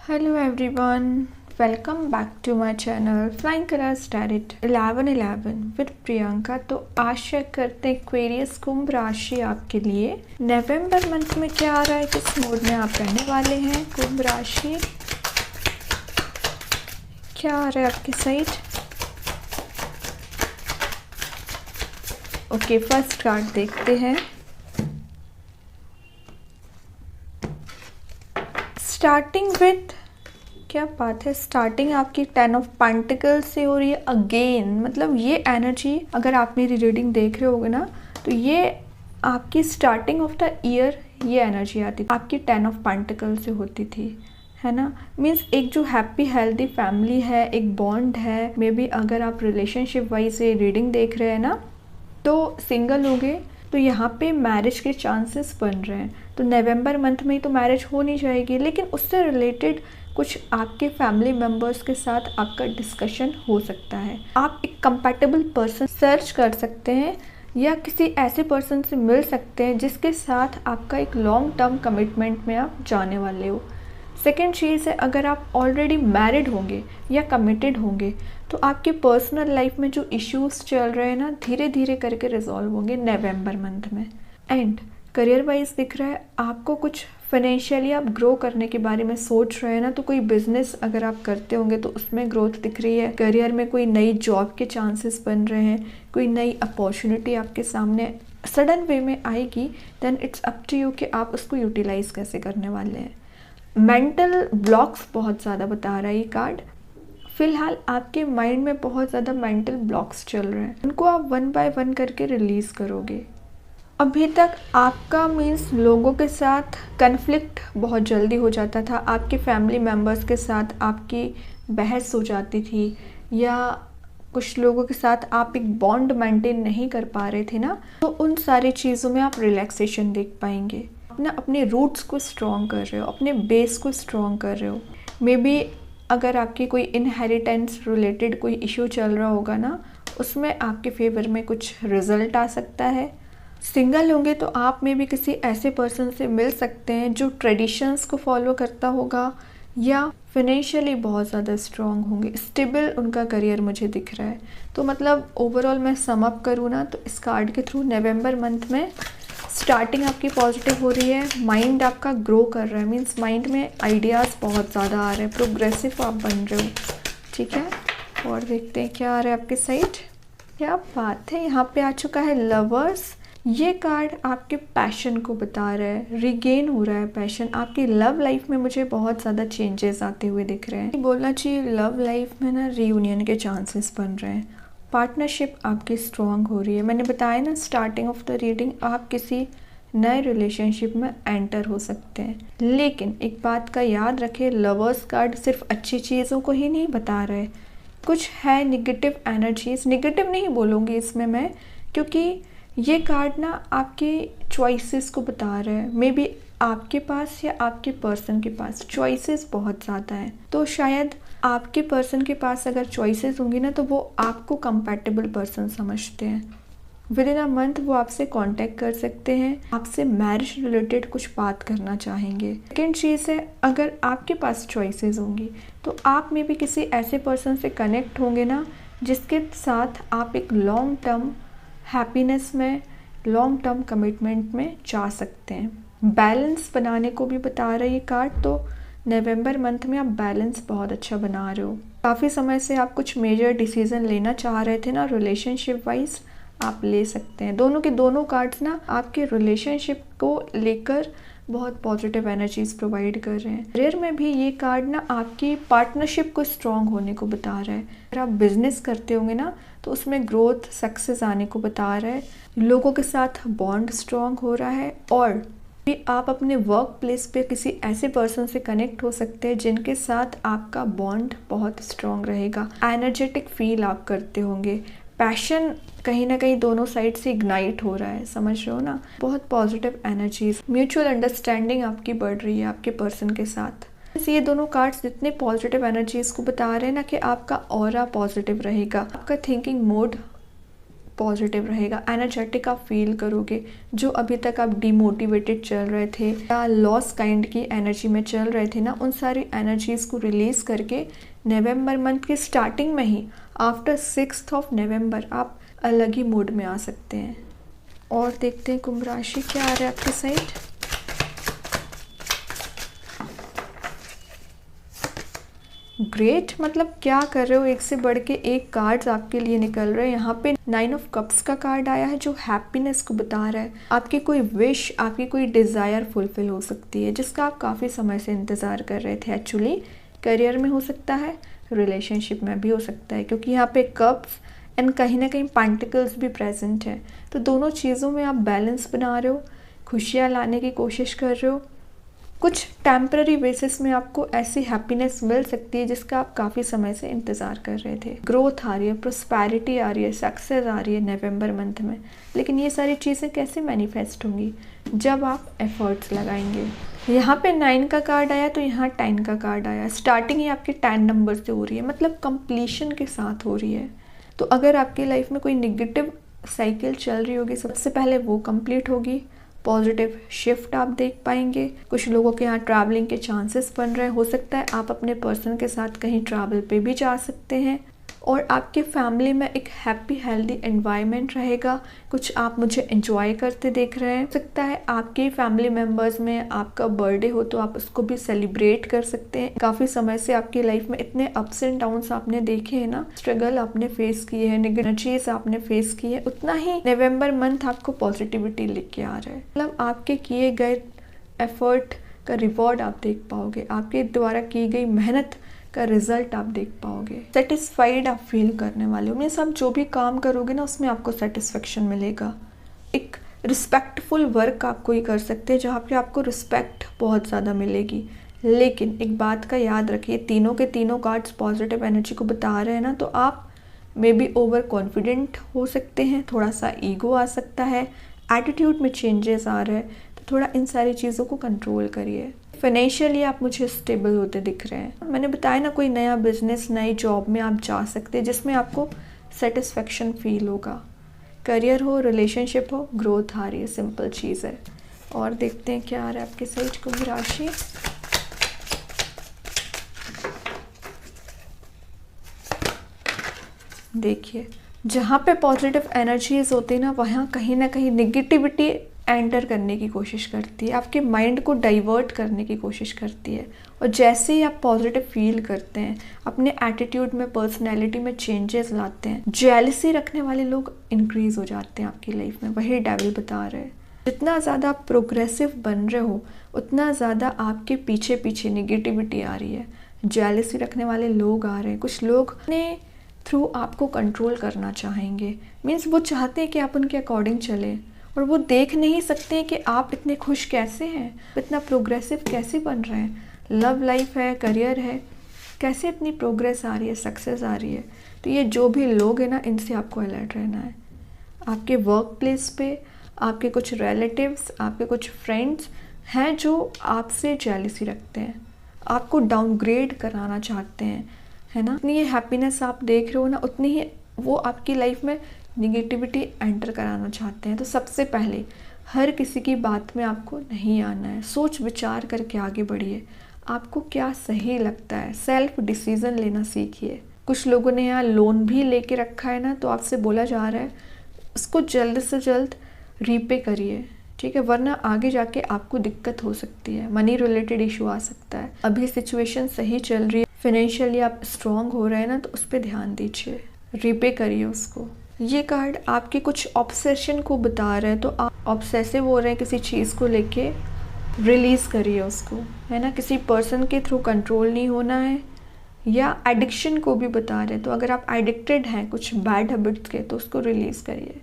Hello everyone, welcome back to my channel Flying Colors Tarot 1111 with Priyanka. तो आशा करते हैं Aquarius कुंभ राशि आपके लिए नवंबर मंथ में क्या आ रहा है, किस मूड में आप रहने वाले हैं। कुंभ राशि क्या आ रहा है आपकी साइड। ओके, फर्स्ट कार्ड देखते हैं। स्टार्टिंग विथ, क्या बात है, स्टार्टिंग आपकी 10 ऑफ पेंटिकल्स से हो रही है अगेन। मतलब ये एनर्जी अगर आप मेरी रीडिंग देख रहे होगे ना, तो ये आपकी स्टार्टिंग ऑफ द ईयर ये एनर्जी आती थी, आपकी 10 ऑफ पेंटिकल्स से होती थी, है ना। मीन्स एक जो हैप्पी हेल्दी फैमिली है, एक बॉन्ड है। मे बी अगर आप रिलेशनशिप वाइज से रीडिंग देख रहे हैं ना, तो सिंगल होंगे तो यहाँ पे मैरिज के चांसेस बन रहे हैं। तो नवंबर मंथ में ही तो मैरिज हो नहीं जाएगी, लेकिन उससे रिलेटेड कुछ आपके फैमिली मेम्बर्स के साथ आपका डिस्कशन हो सकता है। आप एक कंपैटिबल पर्सन सर्च कर सकते हैं या किसी ऐसे पर्सन से मिल सकते हैं जिसके साथ आपका एक लॉन्ग टर्म कमिटमेंट में आप जाने वाले हो। सेकेंड चीज़ है, अगर आप ऑलरेडी मैरिड होंगे या कमिटेड होंगे तो आपके पर्सनल लाइफ में जो इश्यूज चल रहे हैं ना, धीरे धीरे करके रिजॉल्व होंगे नवंबर मंथ में। एंड करियर वाइज दिख रहा है आपको कुछ फाइनेंशियली आप ग्रो करने के बारे में सोच रहे हैं ना, तो कोई बिजनेस अगर आप करते होंगे तो उसमें ग्रोथ दिख रही है। करियर में कोई नई जॉब के चांसेस बन रहे हैं, कोई नई अपॉर्चुनिटी आपके सामने सडन वे में आएगी। Then it's up to you कि आप उसको यूटिलाइज कैसे करने वाले हैं। मेंटल ब्लॉक्स बहुत ज़्यादा बता रहा है ये कार्ड। फिलहाल आपके माइंड में बहुत ज़्यादा मेंटल ब्लॉक्स चल रहे हैं, उनको आप वन बाय वन करके रिलीज करोगे। अभी तक आपका मीन्स लोगों के साथ कन्फ्लिक्ट बहुत जल्दी हो जाता था, आपके फैमिली मेम्बर्स के साथ आपकी बहस हो जाती थी, या कुछ लोगों के साथ आप एक बॉन्ड मेंटेन नहीं कर पा रहे थे ना, तो उन सारी चीज़ों में आप रिलैक्सेशन देख पाएंगे। अपने रूट्स को स्ट्रॉन्ग कर रहे हो, अपने बेस को स्ट्रॉन्ग कर रहे हो। मे बी अगर आपकी कोई इनहेरिटेंस रिलेटेड कोई इशू चल रहा होगा ना, उसमें आपके फेवर में कुछ रिजल्ट आ सकता है। सिंगल होंगे तो आप में भी किसी ऐसे पर्सन से मिल सकते हैं जो ट्रेडिशंस को फॉलो करता होगा, या फिनेंशियली बहुत ज़्यादा स्ट्रॉन्ग होंगे। स्टेबल उनका करियर मुझे दिख रहा है। तो मतलब ओवरऑल मैं सम अप करूँ ना, तो इस कार्ड के थ्रू नवंबर मंथ में स्टार्टिंग आपकी पॉजिटिव हो रही है। माइंड आपका ग्रो कर रहा है, मीन्स माइंड में आइडियाज़ बहुत ज़्यादा आ रहे हैं, प्रोग्रेसिव आप बन रहे हो, ठीक है। और देखते हैं क्या आ रहा है आपके साइड। क्या बात है, यहाँ पे आ चुका है लवर्स। ये कार्ड आपके पैशन को बता रहा है, रिगेन हो रहा है पैशन। आपकी लव लाइफ में मुझे बहुत ज़्यादा चेंजेस आते हुए दिख रहे हैं। बोलना चाहिए लव लाइफ में ना रीयूनियन के चांसेस बन रहे हैं। पार्टनरशिप आपकी स्ट्रॉन्ग हो रही है। मैंने बताया ना स्टार्टिंग ऑफ द रीडिंग, आप किसी नए रिलेशनशिप में एंटर हो सकते हैं। लेकिन एक बात का याद रखें, लवर्स कार्ड सिर्फ अच्छी चीज़ों को ही नहीं बता रहे, कुछ है निगेटिव एनर्जीज। निगेटिव नहीं बोलूँगी इसमें मैं, क्योंकि ये कार्ड ना आपके चॉइसेस को बता रहा है। मे बी आपके पास या आपके पर्सन के पास चॉइसेस बहुत ज़्यादा हैं, तो शायद आपके पर्सन के पास अगर चॉइसेस होंगी ना, तो वो आपको कंपैटिबल पर्सन समझते हैं। विद इन अ मंथ वो आपसे कांटेक्ट कर सकते हैं, आपसे मैरिज रिलेटेड कुछ बात करना चाहेंगे। सेकेंड चीज़ है, अगर आपके पास चॉइसेस होंगी तो आप में भी किसी ऐसे पर्सन से कनेक्ट होंगे ना, जिसके साथ आप एक लॉन्ग टर्म हैप्पीनेस में, लॉन्ग टर्म कमिटमेंट में जा सकते हैं। बैलेंस बनाने को भी बता रहा है ये कार्ड। तो नवंबर मंथ में आप बैलेंस बहुत अच्छा बना रहे हो। काफ़ी समय से आप कुछ मेजर डिसीजन लेना चाह रहे थे ना रिलेशनशिप वाइज, आप ले सकते हैं। दोनों के दोनों कार्ड्स ना आपके रिलेशनशिप को लेकर बहुत पॉजिटिव एनर्जीज प्रोवाइड कर रहे हैं। करियर में भी ये कार्ड ना आपकी पार्टनरशिप को स्ट्रॉन्ग होने को बता रहा है। अगर आप बिजनेस करते होंगे ना, तो उसमें ग्रोथ सक्सेस आने को बता रहा है। लोगों के साथ बॉन्ड स्ट्रॉन्ग हो रहा है। और भी आप अपने वर्क प्लेस पे किसी ऐसे पर्सन से कनेक्ट हो सकते हैं जिनके साथ आपका बॉन्ड बहुत स्ट्रॉन्ग रहेगा। एनर्जेटिक फील आप करते होंगे, पैशन कहीं ना कहीं दोनों साइड से इग्नाइट हो रहा है, समझ रहे हो ना। बहुत पॉजिटिव एनर्जीज, म्यूचुअल अंडरस्टैंडिंग आपकी बढ़ रही है आपके पर्सन के साथ। ये दोनों कार्ड्स जितने पॉजिटिव एनर्जीज को बता रहे हैं ना, कि आपका ऑरा पॉजिटिव रहेगा, आपका थिंकिंग मोड पॉजिटिव रहेगा, एनर्जेटिक आप फील करोगे। जो अभी तक आप डिमोटिवेटेड चल रहे थे या लॉस काइंड की एनर्जी में चल रहे थे ना, उन सारी एनर्जीज़ को रिलीज़ करके नवंबर मंथ की स्टार्टिंग में ही आफ्टर 6 नवंबर आप अलग ही मूड में आ सकते हैं। और देखते हैं कुंभ राशि क्या आ रहा है आपके साइड। ग्रेट, मतलब क्या कर रहे हो, एक से बढ़ के एक कार्ड्स आपके लिए निकल रहे हैं। यहाँ पे 9 ऑफ कप्स का कार्ड आया है जो हैप्पीनेस को बता रहा है। आपकी कोई विश, आपकी कोई डिज़ायर फुलफिल हो सकती है जिसका आप काफ़ी समय से इंतज़ार कर रहे थे। एक्चुअली करियर में हो सकता है, रिलेशनशिप में भी हो सकता है, क्योंकि यहाँ पे कप्स एंड कहीं ना कहीं पेंटिकल्स भी प्रेजेंट है। तो दोनों चीज़ों में आप बैलेंस बना रहे हो, खुशियाँ लाने की कोशिश कर रहे हो। कुछ टेम्पररी बेसिस में आपको ऐसी हैप्पीनेस मिल सकती है जिसका आप काफ़ी समय से इंतज़ार कर रहे थे। ग्रोथ आ रही है, प्रोस्पैरिटी आ रही है, सक्सेस आ रही है नवंबर मंथ में। लेकिन ये सारी चीज़ें कैसे मैनिफेस्ट होंगी? जब आप एफर्ट्स लगाएंगे। यहाँ पे 9 का कार्ड आया तो यहाँ 10 का कार्ड आया। स्टार्टिंग ही आपके 10 नंबर से हो रही है, मतलब कंप्लीशन के साथ हो रही है। तो अगर आपकी लाइफ में कोई निगेटिव साइकिल चल रही होगी, सबसे पहले वो कंप्लीट होगी। पॉजिटिव शिफ्ट आप देख पाएंगे। कुछ लोगों के यहाँ ट्रैवलिंग के चांसेस बन रहे हैं। हो सकता है आप अपने पर्सन के साथ कहीं ट्रैवल पे भी जा सकते हैं। और आपके फैमिली में एक हैप्पी हेल्दी एनवायरनमेंट रहेगा। कुछ आप मुझे एंजॉय करते देख रहे हैं। हो सकता है आपके फैमिली मेम्बर्स में आपका बर्थडे हो तो आप उसको भी सेलिब्रेट कर सकते हैं। काफ़ी समय से आपकी लाइफ में इतने अप्स एंड डाउन्स आपने देखे हैं ना, स्ट्रगल आपने फेस किए हैं, नेगेटिविटीज आपने फेस की है, उतना ही नवंबर मंथ आपको पॉजिटिविटी लेके आ रहा है। मतलब आपके किए गए एफर्ट का रिवॉर्ड आप देख पाओगे, आपके द्वारा की गई मेहनत का रिजल्ट आप देख पाओगे। सेटिस्फाइड आप फील करने वाले हो। मीन्स आप जो भी काम करोगे ना उसमें आपको सेटिस्फेक्शन मिलेगा। एक रिस्पेक्टफुल वर्क आप कोई कर सकते हैं जहाँ पे आपको रिस्पेक्ट बहुत ज़्यादा मिलेगी। लेकिन एक बात का याद रखिए, तीनों के तीनों कार्ड्स पॉजिटिव एनर्जी को बता रहे हैं ना, तो आप मे बी ओवर कॉन्फिडेंट हो सकते हैं, थोड़ा सा ईगो आ सकता है, एटीट्यूड में चेंजेस आ रहे हैं। तो थोड़ा इन सारी चीज़ों को कंट्रोल करिए। फाइनेंशियली आप मुझे स्टेबल होते दिख रहे हैं। मैंने बताया ना, कोई नया बिजनेस, नई जॉब में आप जा सकते हैं जिसमें आपको सेटिस्फेक्शन फील होगा। करियर हो, रिलेशनशिप हो, ग्रोथ आ रही है, सिंपल चीज़ है। और देखते हैं क्या आ रहा है आपके साइड कुंभ राशि। देखिए, जहाँ पे पॉजिटिव एनर्जीज होती है ना, वहाँ कहीं ना कहीं निगेटिविटी एंटर करने की कोशिश करती है, आपके माइंड को डाइवर्ट करने की कोशिश करती है। और जैसे ही आप पॉजिटिव फील करते हैं, अपने एटीट्यूड में, पर्सनैलिटी में चेंजेस लाते हैं, जेलसी रखने वाले लोग इंक्रीज हो जाते हैं आपकी लाइफ में। वही डेविल बता रहे हैं। जितना ज़्यादा आप प्रोग्रेसिव बन रहे हो, उतना ज़्यादा आपके पीछे पीछे निगेटिविटी आ रही है, जेलसी रखने वाले लोग आ रहे हैं। कुछ लोग अपने थ्रू आपको कंट्रोल करना चाहेंगे। मीन्स वो चाहते हैं कि आप उनके अकॉर्डिंग चलें, और वो देख नहीं सकते हैं कि आप इतने खुश कैसे हैं, इतना प्रोग्रेसिव कैसे बन रहे हैं। लव लाइफ है, करियर है, कैसे इतनी प्रोग्रेस आ रही है, सक्सेस आ रही है। तो ये जो भी लोग हैं ना, इनसे आपको अलर्ट रहना है। आपके वर्क प्लेस पे आपके कुछ रिलेटिव्स, आपके कुछ फ्रेंड्स हैं जो आपसे जेलसी रखते हैं, आपको डाउनग्रेड कराना चाहते हैं, है ना। इतनी ये हैप्पीनेस आप देख रहे हो ना, उतनी ही वो आपकी लाइफ में निगेटिविटी एंटर कराना चाहते हैं। तो सबसे पहले हर किसी की बात में आपको नहीं आना है, सोच विचार करके आगे बढ़िए। आपको क्या सही लगता है, सेल्फ डिसीजन लेना सीखिए। कुछ लोगों ने यहाँ लोन भी लेके रखा है ना, तो आपसे बोला जा रहा है उसको जल्द से जल्द रीपे करिए, ठीक है, वरना आगे जाके आपको दिक्कत हो सकती है, मनी रिलेटेड इशू आ सकता है। अभी सिचुएशन सही चल रही है, फाइनेंशियली आप स्ट्रांग हो रहे हैं ना, तो उस पर ध्यान दीजिए, रीपे करिए उसको। ये कार्ड आपके कुछ ऑब्सेशन को बता रहे हैं, तो आप ऑब्सेसिव हो रहे हैं किसी चीज़ को लेके, रिलीज़ करिए उसको, है ना। किसी पर्सन के थ्रू कंट्रोल नहीं होना है, या एडिक्शन को भी बता रहे हैं। तो अगर आप एडिक्टेड हैं कुछ बैड हैबिट्स के, तो उसको रिलीज़ करिए।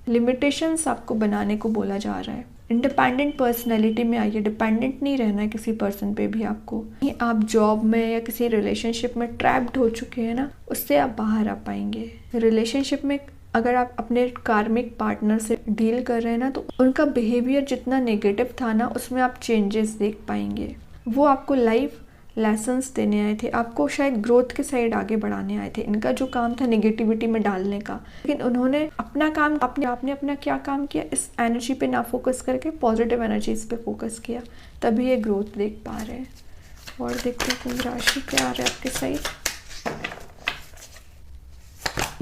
लिमिटेशंस आपको बनाने को बोला जा रहा है। इंडिपेंडेंट पर्सनैलिटी में आइए, डिपेंडेंट नहीं रहना है किसी पर्सन पे भी आपको। आप जॉब में या किसी रिलेशनशिप में ट्रैप्ड हो चुके हैं ना, उससे आप बाहर आ पाएंगे। रिलेशनशिप में अगर आप अपने कार्मिक पार्टनर से डील कर रहे हैं ना, तो उनका बिहेवियर जितना नेगेटिव था ना, उसमें आप चेंजेस देख पाएंगे। वो आपको लाइफ लेसन्स देने आए थे, आपको शायद ग्रोथ के साइड आगे बढ़ाने आए थे। इनका जो काम था नेगेटिविटी में डालने का, लेकिन उन्होंने अपना काम आपने अपना क्या काम किया, इस एनर्जी पे ना फोकस करके पॉजिटिव एनर्जीज पे फोकस किया, तभी ये ग्रोथ देख पा रहे हैं। और देखते हैं कुंभ राशि क्या आ रहा है आपके साइड।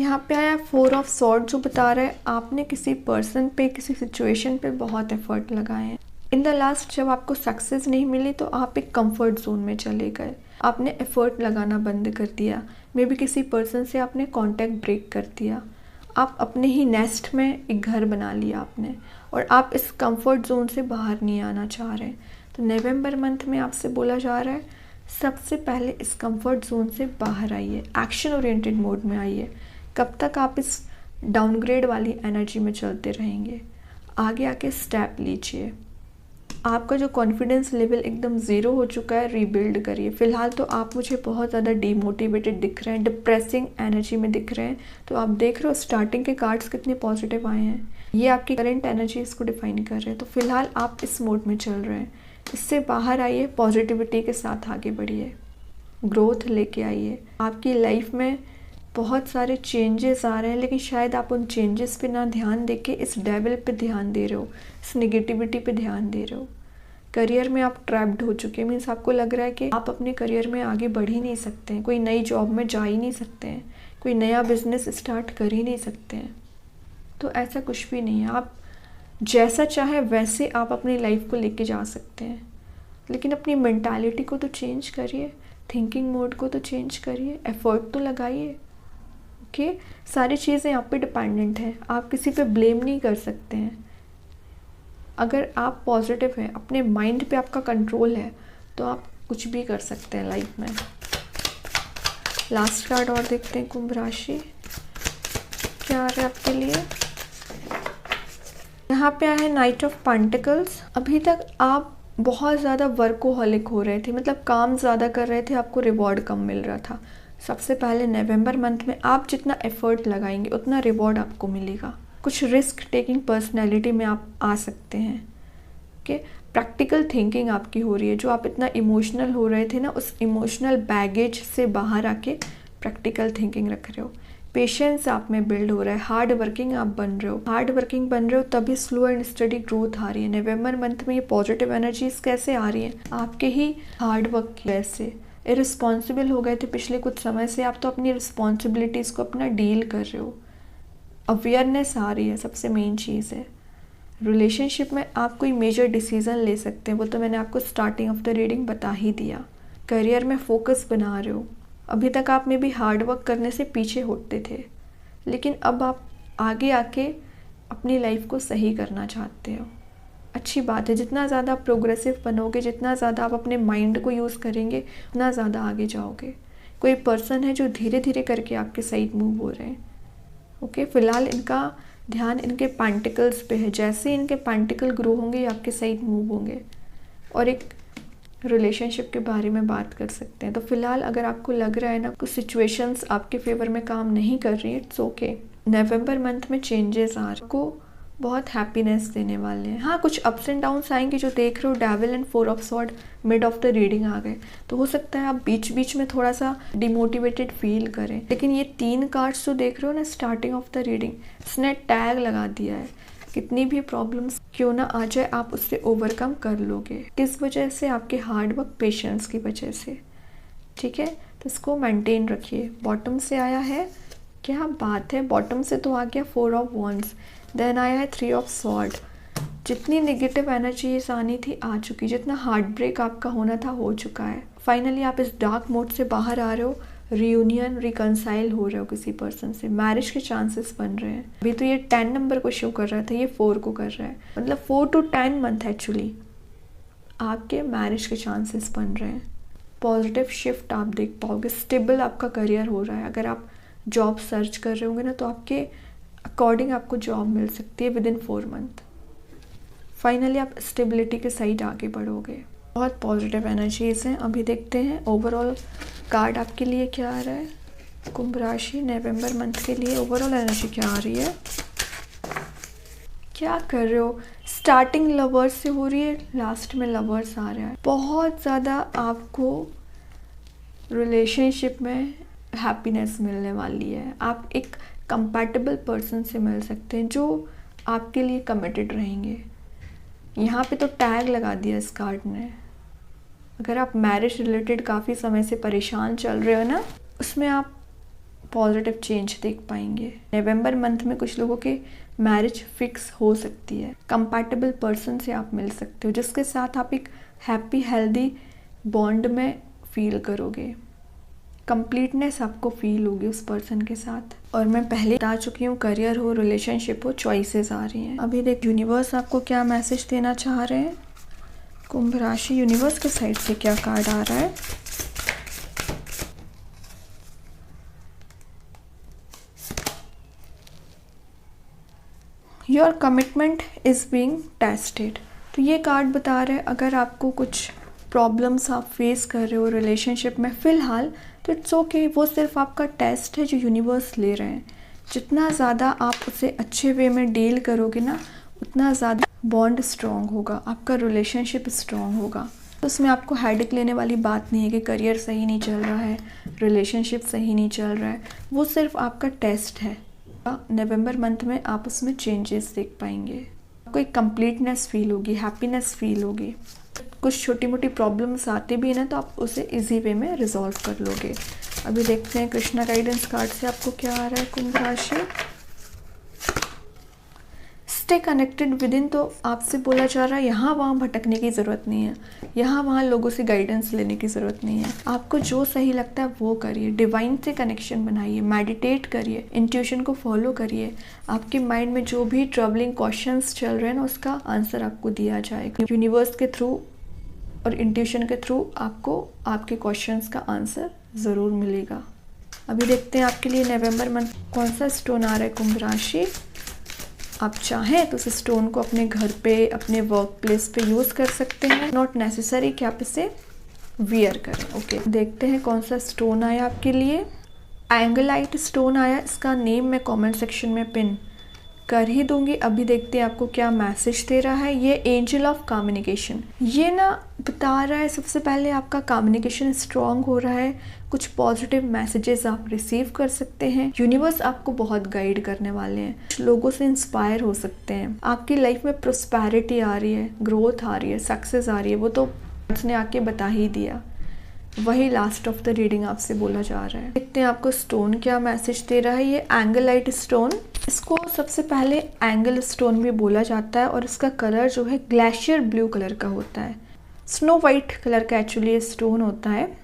यहाँ पे आया 4 ऑफ सॉर्ड, जो बता रहा है आपने किसी पर्सन पे, किसी सिचुएशन पे बहुत एफर्ट लगाए हैं। इन द लास्ट जब आपको सक्सेस नहीं मिली तो आप एक कंफर्ट जोन में चले गए, आपने एफर्ट लगाना बंद कर दिया, मे बी किसी पर्सन से आपने कांटेक्ट ब्रेक कर दिया, आप अपने ही नेस्ट में एक घर बना लिया आपने, और आप इस कंफर्ट जोन से बाहर नहीं आना चाह रहे। तो नवंबर मंथ में आपसे बोला जा रहा है सबसे पहले इस कंफर्ट जोन से बाहर आइए, एक्शन ओरिएंटेड मोड में आइए। कब तक आप इस डाउनग्रेड वाली एनर्जी में चलते रहेंगे? आगे आके स्टेप लीजिए। आपका जो कॉन्फिडेंस लेवल एकदम ज़ीरो हो चुका है, रीबिल्ड करिए। फिलहाल तो आप मुझे बहुत ज़्यादा डीमोटिवेटेड दिख रहे हैं, डिप्रेसिंग एनर्जी में दिख रहे हैं। तो आप देख रहे हो स्टार्टिंग के कार्ड्स कितने पॉजिटिव आए हैं, ये आपकी करंट एनर्जी इसको डिफाइन कर रहे हैं। तो फिलहाल आप इस मोड में चल रहे हैं, इससे बाहर आइए, पॉजिटिविटी के साथ आगे बढ़िए, ग्रोथ लेके आइए। आपकी लाइफ में बहुत सारे चेंजेस आ रहे हैं, लेकिन शायद आप उन चेंजेस पे ना ध्यान देके इस डेविल पे ध्यान दे रहे हो, इस नेगेटिविटी पे ध्यान दे रहे हो। करियर में आप ट्रैप्ड हो चुके हैं, मीन्स आपको लग रहा है कि आप अपने करियर में आगे बढ़ ही नहीं सकते हैं, कोई नई जॉब में जा ही नहीं सकते हैं, कोई नया बिजनेस स्टार्ट कर ही नहीं सकते हैं। तो ऐसा कुछ भी नहीं है, आप जैसा चाहे वैसे आप अपनी लाइफ को लेके जा सकते हैं, लेकिन अपनी मेंटालिटी को तो चेंज करिए, थिंकिंग मोड को तो चेंज करिए, एफर्ट तो लगाइए। ओके, सारी चीज़ें आप पे डिपेंडेंट हैं, आप किसी पे ब्लेम नहीं कर सकते हैं। अगर आप पॉजिटिव हैं, अपने माइंड पे आपका कंट्रोल है, तो आप कुछ भी कर सकते हैं लाइफ में। लास्ट कार्ड और देखते हैं कुंभ राशि क्या आ रहा है आपके लिए। यहाँ पे आया है नाइट ऑफ पेंटिकल्स। अभी तक आप बहुत ज़्यादा वर्कोहॉलिक हो रहे थे, मतलब काम ज़्यादा कर रहे थे, आपको रिवॉर्ड कम मिल रहा था। सबसे पहले नवंबर मंथ में आप जितना एफर्ट लगाएंगे उतना रिवॉर्ड आपको मिलेगा। कुछ रिस्क टेकिंग पर्सनैलिटी में आप आ सकते हैं। ओके, प्रैक्टिकल थिंकिंग आपकी हो रही है। जो आप इतना इमोशनल हो रहे थे ना, उस इमोशनल बैगेज से बाहर आके प्रैक्टिकल थिंकिंग रख रहे हो। पेशेंस आप में बिल्ड हो रहा है, हार्ड वर्किंग आप बन रहे हो। हार्ड वर्किंग बन रहे हो तभी स्लो एंड स्टडी ग्रोथ आ रही है। नवंबर मंथ में ये पॉजिटिव एनर्जीज कैसे आ रही हैं? आपके ही हार्ड वर्क की वजह से। इरिस्पॉन्सिबल हो गए थे पिछले कुछ समय से, आप तो अपनी रिस्पॉन्सिबिलिटीज़ को अपना डील कर रहे हो। अवेयरनेस आ रही है, सबसे मेन चीज़ है। रिलेशनशिप में आप कोई मेजर डिसीज़न ले सकते हैं, वो तो मैंने आपको स्टार्टिंग ऑफ द रीडिंग बता ही दिया। करियर में फोकस बना रहे हो। अभी तक आप में भी हार्ड वर्क करने से पीछे होते थे, लेकिन अब आप आगे आके अपनी लाइफ को सही करना चाहते हो। अच्छी बात है, जितना ज़्यादा आप प्रोग्रेसिव बनोगे, जितना ज़्यादा आप अपने माइंड को यूज़ करेंगे, उतना ज़्यादा आगे जाओगे। कोई पर्सन है जो धीरे धीरे करके आपके साइड मूव हो रहे हैं। ओके, फिलहाल इनका ध्यान इनके पेंटिकल्स पे है। जैसे इनके पेंटिकल ग्रो होंगे, आपके साइड मूव होंगे और एक रिलेशनशिप के बारे में बात कर सकते हैं। तो फिलहाल अगर आपको लग रहा है ना कुछ सिचुएशंस आपके फेवर में काम नहीं कर रही, इट्स ओके। नवंबर मंथ में चेंजेस आ रहे, आपको बहुत हैप्पीनेस देने वाले हैं। हाँ, कुछ अप्स एंड डाउन्स आएंगे। जो देख रहे हो devil and 4 of sword mid of the reading आ गए, तो हो सकता है आप बीच बीच में थोड़ा सा डिमोटिवेटेड फील करें, लेकिन ये 3 कार्ड्स जो देख रहे हो ना स्टार्टिंग ऑफ द रीडिंग, इसने टैग लगा दिया है। कितनी भी प्रॉब्लम्स क्यों ना आ जाए, आप उससे ओवरकम कर लोगे। किस वजह से? आपके हार्ड वर्क, पेशेंस की वजह से। ठीक है, तो इसको मेंटेन रखिए। बॉटम से आया है, क्या बात है, बॉटम से तो आ गया 4 ऑफ वॉन्ड्स, देन आया है 3 ऑफ सॉर्ड। जितनी नेगेटिव एनर्जीज आनी थी आ चुकी, जितना हार्ट ब्रेक आपका होना था हो चुका है। फाइनली आप इस डार्क मोड से बाहर आ रहे हो, रियूनियन, रिकनसाइल हो रहे हो किसी पर्सन से, मैरिज के चांसेस बन रहे हैं। अभी तो ये 10 नंबर को शो कर रहा था, ये 4 को कर रहा है, मतलब 4 to 10 मंथ एक्चुअली आपके मैरिज के चांसेस बन रहे हैं। पॉजिटिव शिफ्ट आप देख पाओगे, स्टेबल आपका करियर हो रहा है। अगर आप जॉब सर्च कर रहे होंगे ना, तो आपके अकॉर्डिंग आपको जॉब मिल सकती है विदिन 4 मंथ। फाइनली आप स्टेबिलिटी के साइड आगे बढ़ोगे। बहुत पॉजिटिव एनर्जीज हैं। अभी देखते हैं ओवरऑल कार्ड आपके लिए क्या आ रहा है। कुंभ राशि नवंबर मंथ के लिए ओवरऑल एनर्जी क्या आ रही है? क्या कर रहे हो? स्टार्टिंग लवर्स से हो रही है, लास्ट में लवर्स आ रहा है। बहुत ज़्यादा आपको रिलेशनशिप में हैप्पीनेस मिलने वाली है। आप एक कंपैटिबल पर्सन से मिल सकते हैं जो आपके लिए कमिटेड रहेंगे। यहाँ पे तो टैग लगा दिया इस कार्ड ने। अगर आप मैरिज रिलेटेड काफ़ी समय से परेशान चल रहे हो ना, उसमें आप पॉजिटिव चेंज देख पाएंगे। नवंबर मंथ में कुछ लोगों के मैरिज फिक्स हो सकती है। कंपैटिबल पर्सन से आप मिल सकते हो जिसके साथ आप एक हैप्पी हेल्दी बॉन्ड में फील करोगे। कंप्लीटनेस आपको फील होगी उस पर्सन के साथ। और मैं पहले बता चुकी हूँ, करियर हो, रिलेशनशिप हो, चॉइसेस आ रही हैं। अभी देख यूनिवर्स आपको क्या मैसेज देना चाह रहे हैं। कुंभ राशि, यूनिवर्स के साइड से क्या कार्ड आ रहा है। Your commitment is being tested. तो ये कार्ड बता रहे हैं अगर आपको कुछ प्रॉब्लम्स आप फेस कर रहे हो रिलेशनशिप में फ़िलहाल, तो इट्स ओके। वो सिर्फ आपका टेस्ट है जो यूनिवर्स ले रहे हैं। जितना ज़्यादा आप उसे अच्छे वे में डील करोगे ना, उतना ज़्यादा बॉन्ड स्ट्रॉन्ग होगा, आपका रिलेशनशिप स्ट्रॉन्ग होगा। तो उसमें आपको हेडेक लेने वाली बात नहीं है कि करियर सही नहीं चल रहा है, रिलेशनशिप सही नहीं चल रहा है। वो सिर्फ आपका टेस्ट है। नवंबर मंथ में आप उसमें चेंजेस देख पाएंगे। आपको एक कंप्लीटनेस फील होगी, हैप्पीनेस फील होगी। कुछ छोटी मोटी प्रॉब्लम्स आते भी हैं ना, तो आप उसे इजी वे में रिजॉल्व कर लोगे। अभी देखते हैं कृष्णा गाइडेंस कार्ड से आपको क्या आ रहा है। कुंभ राशि, स्टे कनेक्टेड विद इन। तो आपसे बोला जा रहा है यहाँ वहाँ भटकने की ज़रूरत नहीं है, यहाँ वहाँ लोगों से गाइडेंस लेने की ज़रूरत नहीं है। आपको जो सही लगता है वो करिए। डिवाइन से कनेक्शन बनाइए, मेडिटेट करिए, इंट्यूशन को फॉलो करिए। आपके माइंड में जो भी ट्रबलिंग क्वेश्चंस चल रहे हैं ना, उसका आंसर आपको दिया जाएगा। यूनिवर्स के थ्रू और इंट्यूशन के थ्रू आपको आपके क्वेश्चंस का आंसर ज़रूर मिलेगा। अभी देखते हैं आपके लिए नवंबर मंथ कौन सा स्टोन आ रहा है। कुंभ राशि, आप चाहें तो इस स्टोन को अपने घर पे, अपने वर्क प्लेस पे यूज़ कर सकते हैं। नॉट नेसेसरी कि आप इसे वियर करें। ओके, देखते हैं कौन सा स्टोन आया आपके लिए। एंगलाइट स्टोन आया। इसका नेम मैं कमेंट सेक्शन में पिन कर ही दूंगी। अभी देखते हैं आपको क्या मैसेज दे रहा है। ये एंजल ऑफ कम्युनिकेशन, ये ना बता रहा है सबसे पहले आपका कम्युनिकेशन स्ट्रांग हो रहा है। कुछ पॉजिटिव मैसेजेस आप रिसीव कर सकते हैं। यूनिवर्स आपको बहुत गाइड करने वाले हैं। कुछ लोगों से इंस्पायर हो सकते हैं। आपकी लाइफ में प्रोस्पेरिटी आ रही है, ग्रोथ आ रही है, सक्सेस आ रही है। वो तो उसने आके बता ही दिया। वही लास्ट ऑफ द रीडिंग आपसे बोला जा रहा है। देखते हैं आपको स्टोन क्या मैसेज दे रहा है। ये एंगलाइट स्टोन, इसको सबसे पहले एंगल स्टोन भी बोला जाता है और इसका कलर जो है ग्लेशियर ब्लू कलर का होता है। स्नो वाइट कलर का एक्चुअली ये स्टोन होता है।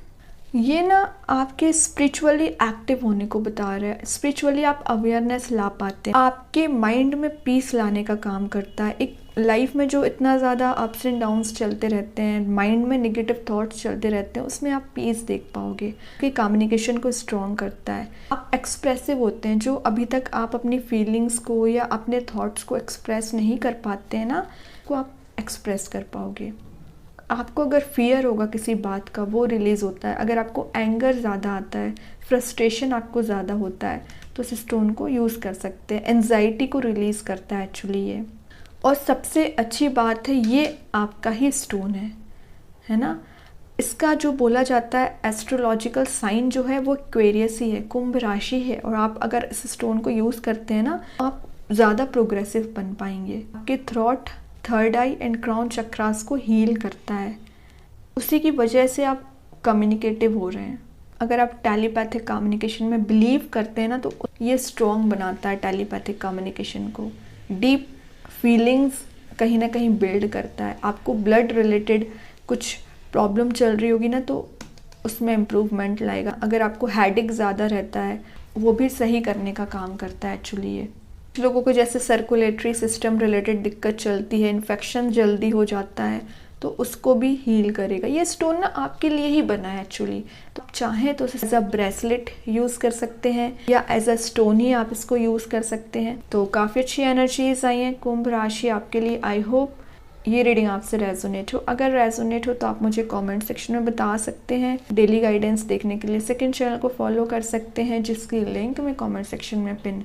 ये ना आपके स्पिरिचुअली एक्टिव होने को बता रहा है। स्पिरिचुअली आप अवेयरनेस ला पाते हैं। आपके माइंड में पीस लाने का काम करता है। एक लाइफ में जो इतना ज़्यादा अप्स एंड डाउन्स चलते रहते हैं, माइंड में नेगेटिव थॉट्स चलते रहते हैं, उसमें आप पीस देख पाओगे कि कम्युनिकेशन को स्ट्रॉन्ग करता है। आप एक्सप्रेसिव होते हैं। जो अभी तक आप अपनी फीलिंग्स को या अपने थॉट्स को एक्सप्रेस नहीं कर पाते हैं ना, वो आप एक्सप्रेस कर पाओगे। आपको अगर फियर होगा किसी बात का, वो रिलीज़ होता है। अगर आपको एंगर ज़्यादा आता है, फ्रस्ट्रेशन आपको ज़्यादा होता है, तो इस स्टोन को यूज़ कर सकते हैं। एंजाइटी को रिलीज़ करता है एक्चुअली ये। और सबसे अच्छी बात है, ये आपका ही स्टोन है ना। इसका जो बोला जाता है एस्ट्रोलॉजिकल साइन जो है वो एक्वेरियस ही है, कुंभ राशि है। और आप अगर इस स्टोन को यूज़ करते हैं ना, आप ज़्यादा प्रोग्रेसिव बन पाएंगे। आपके throat, third I and crown chakras को हील करता है। उसी की वजह से आप कम्युनिकेटिव हो रहे हैं। अगर आप टेलीपैथिक कम्युनिकेशन में बिलीव करते हैं ना, तो ये स्ट्रॉन्ग बनाता है टेलीपैथिक कम्युनिकेशन को। डीप फीलिंग्स कहीं ना कहीं बिल्ड करता है। आपको ब्लड रिलेटेड कुछ प्रॉब्लम चल रही होगी ना, तो उसमें इम्प्रूवमेंट लाएगा। अगर आपको हेडेक ज़्यादा रहता है, वो भी सही करने का काम करता है एक्चुअली ये। लोगों को जैसे सर्कुलेटरी सिस्टम रिलेटेड दिक्कत चलती है, इन्फेक्शन जल्दी हो जाता है, तो उसको भी हील करेगा। ये स्टोन ना आपके लिए ही बना है एक्चुअली। तो आप चाहें तो एज अ ब्रेसलेट यूज़ कर सकते हैं या एज अ स्टोन ही आप इसको यूज़ कर सकते हैं। तो काफ़ी अच्छी एनर्जीज आई हैं कुंभ राशि आपके लिए। आई होप ये रीडिंग आपसे रेजोनेट हो। अगर रेजोनेट हो तो आप मुझे कमेंट सेक्शन में बता सकते हैं। डेली गाइडेंस देखने के लिए सेकंड चैनल को फॉलो कर सकते हैं, जिसकी लिंक मैं कमेंट सेक्शन में पिन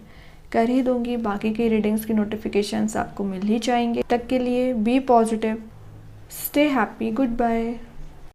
कर ही दूंगी। बाकी की रीडिंग्स की नोटिफिकेशंस आपको मिल ही जाएंगे। तब तक के लिए be positive, stay happy, good bye.